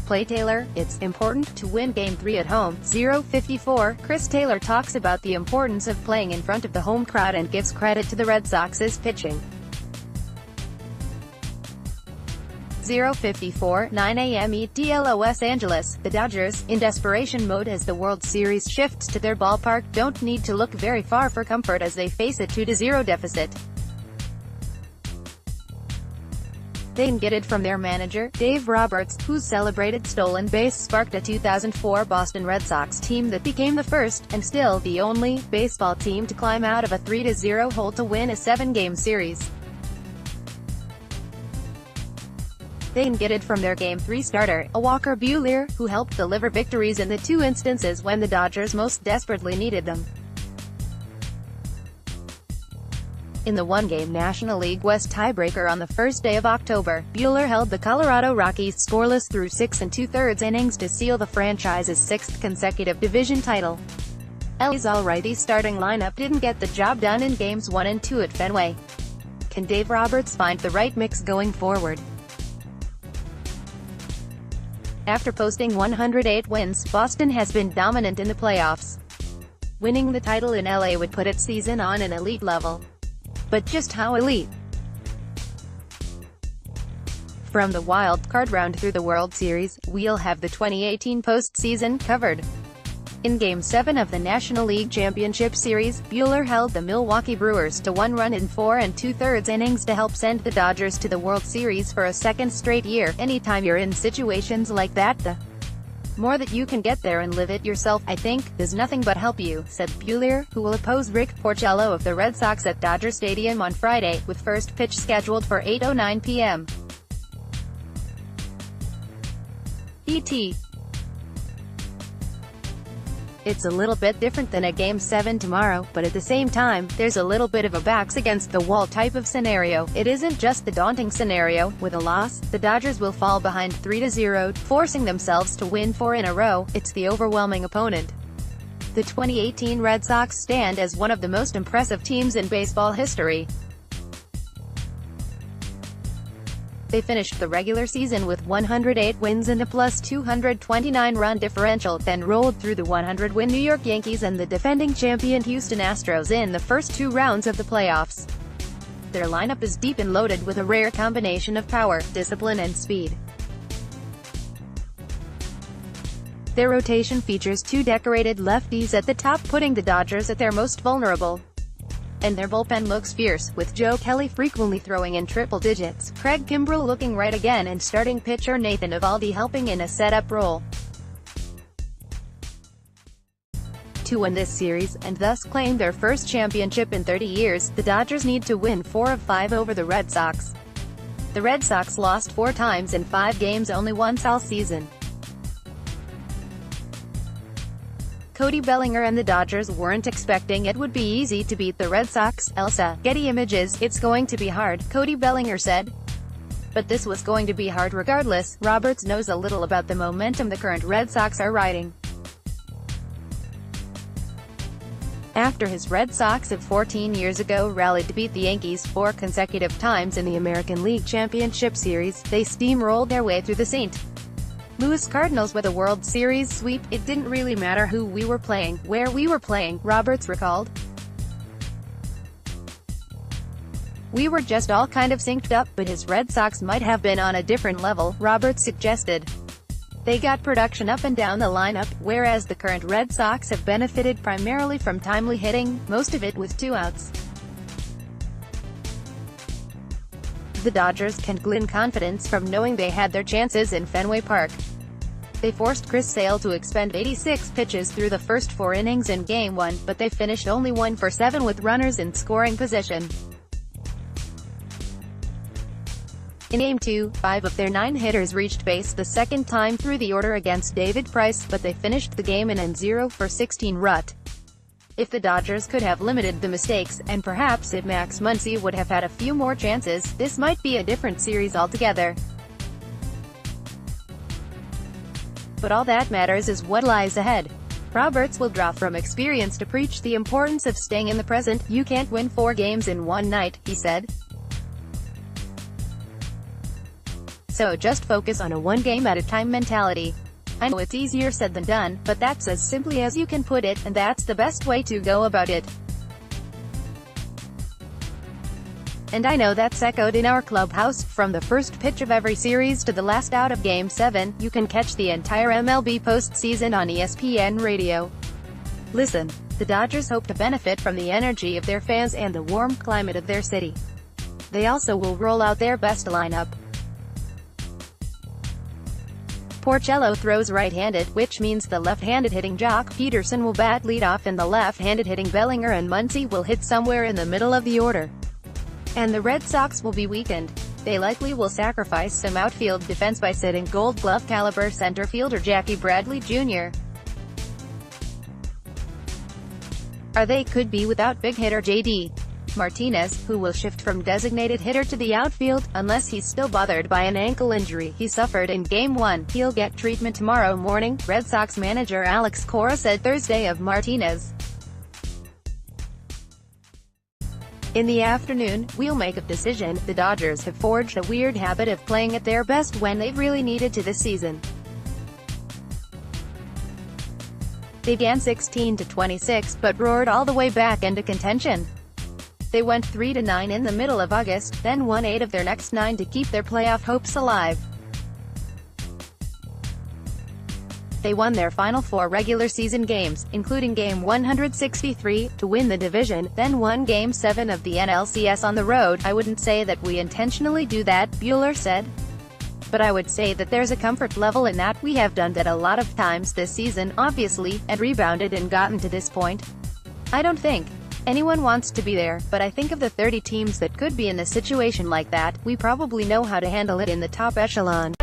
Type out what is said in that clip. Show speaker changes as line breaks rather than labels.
playTaylor, it's important to win Game 3 at home. 0:54, Chris Taylor talks about the importance of playing in front of the home crowd and gives credit to the Red Sox's pitching. 0:54, 9 a.m. ETLOS Los Angeles, the Dodgers, in desperation mode as the World Series shifts to their ballpark, don't need to look very far for comfort as they face a 2-0 deficit. They can get it from their manager, Dave Roberts, whose celebrated stolen base sparked a 2004 Boston Red Sox team that became the first, and still the only, baseball team to climb out of a 3-0 hole to win a 7-game series. They can get it from their Game 3 starter, Walker Buehler, who helped deliver victories in the two instances when the Dodgers most desperately needed them. In the one-game National League West tiebreaker on the first day of October, Buehler held the Colorado Rockies scoreless through 6 2/3 innings to seal the franchise's 6th consecutive division title. LA's alrighty starting lineup didn't get the job done in Games 1 and 2 at Fenway. Can Dave Roberts find the right mix going forward? After posting 108 wins, Boston has been dominant in the playoffs. Winning the title in LA would put its season on an elite level. But just how elite? From the wild card round through the World Series, we'll have the 2018 postseason covered. In Game 7 of the National League Championship Series, Buehler held the Milwaukee Brewers to 1 run in 4 2/3 innings to help send the Dodgers to the World Series for a second straight year. Anytime you're in situations like that, the more that you can get there and live it yourself, I think, does nothing but help you, said Buehler, who will oppose Rick Porcello of the Red Sox at Dodger Stadium on Friday, with first pitch scheduled for 8:09 p.m. ET. It's a little bit different than a Game 7 tomorrow, but at the same time, there's a little bit of a backs-against-the-wall type of scenario. It isn't just the daunting scenario. With a loss, the Dodgers will fall behind 3-0, forcing themselves to win 4 in a row. It's the overwhelming opponent. The 2018 Red Sox stand as one of the most impressive teams in baseball history. They finished the regular season with 108 wins and a plus 229 run differential, then rolled through the 100-win New York Yankees and the defending champion Houston Astros in the first 2 rounds of the playoffs. Their lineup is deep and loaded with a rare combination of power, discipline and speed. Their rotation features 2 decorated lefties at the top, putting the Dodgers at their most vulnerable. And their bullpen looks fierce, with Joe Kelly frequently throwing in triple digits, Craig Kimbrell looking right again, and starting pitcher Nathan Eovaldi helping in a setup role. To win this series, and thus claim their first championship in 30 years, the Dodgers need to win 4 of 5 over the Red Sox. The Red Sox lost 4 times in 5 games only once all season. Cody Bellinger and the Dodgers weren't expecting it would be easy to beat the Red Sox. Elsa, Getty Images, it's going to be hard, Cody Bellinger said. But this was going to be hard regardless. Roberts knows a little about the momentum the current Red Sox are riding. After his Red Sox of 14 years ago rallied to beat the Yankees 4 consecutive times in the American League Championship Series, they steamrolled their way through the St. Louis Cardinals with a World Series sweep. It didn't really matter who we were playing, where we were playing, Roberts recalled. We were just all kind of synced up, but his Red Sox might have been on a different level, Roberts suggested. They got production up and down the lineup, whereas the current Red Sox have benefited primarily from timely hitting, most of it with 2 outs. The Dodgers can glean confidence from knowing they had their chances in Fenway Park. They forced Chris Sale to expend 86 pitches through the first 4 innings in Game 1, but they finished only 1 for 7 with runners in scoring position. In Game 2, 5 of their 9 hitters reached base the second time through the order against David Price, but they finished the game in an 0 for 16 rut. If the Dodgers could have limited the mistakes, and perhaps if Max Muncy would have had a few more chances, this might be a different series altogether. But all that matters is what lies ahead. Roberts will draw from experience to preach the importance of staying in the present. You can't win 4 games in one night, he said. So just focus on a one game at a time mentality. I know it's easier said than done, but that's as simply as you can put it, and that's the best way to go about it. And I know that's echoed in our clubhouse. From the first pitch of every series to the last out of Game 7, you can catch the entire MLB postseason on ESPN Radio. Listen, the Dodgers hope to benefit from the energy of their fans and the warm climate of their city. They also will roll out their best lineup. Porcello throws right-handed, which means the left-handed hitting Jock Peterson will bat leadoff and the left-handed hitting Bellinger and Muncy will hit somewhere in the middle of the order. And the Red Sox will be weakened. They likely will sacrifice some outfield defense by sitting Gold Glove caliber center fielder Jackie Bradley Jr. Or they could be without big hitter J.D. Martinez, who will shift from designated hitter to the outfield, unless he's still bothered by an ankle injury he suffered in Game 1. He'll get treatment tomorrow morning, Red Sox manager Alex Cora said Thursday of Martinez. In the afternoon, we'll make a decision. The Dodgers have forged a weird habit of playing at their best when they've really needed to this season. They began 16-26, but roared all the way back into contention. They went 3-9 in the middle of August, then won 8 of their next 9 to keep their playoff hopes alive. They won their final 4 regular season games, including Game 163, to win the division, then won Game 7 of the NLCS on the road. I wouldn't say that we intentionally do that, Buehler said. But I would say that there's a comfort level in that. We have done that a lot of times this season, obviously, and rebounded and gotten to this point. I don't think anyone wants to be there, but I think of the 30 teams that could be in a situation like that, we probably know how to handle it in the top echelon.